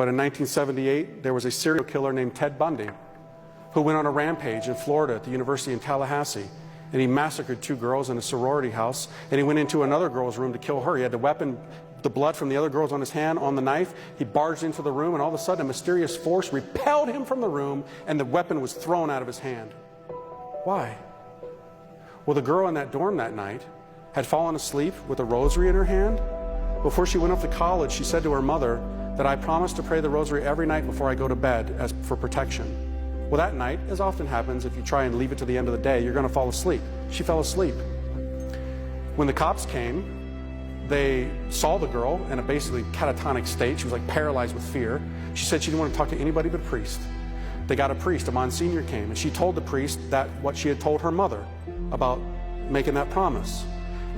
But in 1978, there was a serial killer named Ted Bundy who went on a rampage in Florida at the University in Tallahassee. And he massacred 2 girls in a sorority house. And he went into another girl's room to kill her. He had the weapon, the blood from the other girls on his hand, on the knife. He barged into the room, and all of a sudden a mysterious force repelled him from the room, and the weapon was thrown out of his hand. Why? Well, the girl in that dorm that night had fallen asleep with a rosary in her hand. Before she went off to college, she said to her mother that I promised to pray the rosary every night before I go to bed as for protection. Well, that night, as often happens, if you try and leave it to the end of the day, you're going to fall asleep. She fell asleep. When the cops came, they saw the girl in a basically catatonic state. She was like paralyzed with fear. She said she didn't want to talk to anybody but a priest. They got a priest, a Monsignor came, and she told the priest that what she had told her mother about making that promise.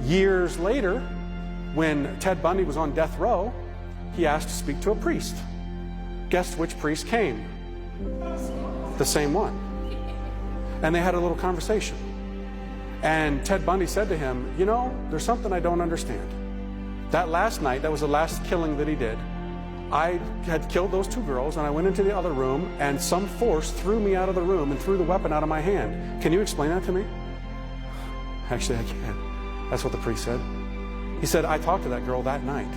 Years later, when Ted Bundy was on death row, he asked to speak to a priest. Guess which priest came? The same one. And they had a little conversation. And Ted Bundy said to him, you know, there's something I don't understand. That last night, that was the last killing that he did. I had killed those 2 girls, and I went into the other room, and some force threw me out of the room and threw the weapon out of my hand. Can you explain that to me? Actually, I can. That's what the priest said. He said, I talked to that girl that night.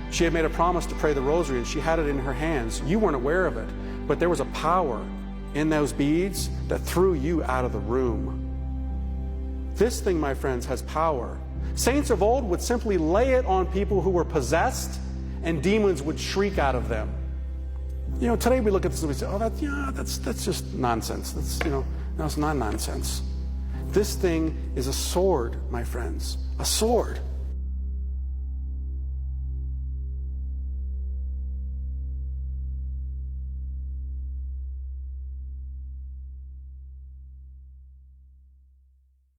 She had made a promise to pray the rosary, and she had it in her hands. You weren't aware of it, but there was a power in those beads that threw you out of the room. This thing, my friends, has power. Saints of old would simply lay it on people who were possessed, and demons would shriek out of them. You know, today we look at this and we say, oh, that's just nonsense. No, it's not nonsense. This thing is a sword, my friends, a sword.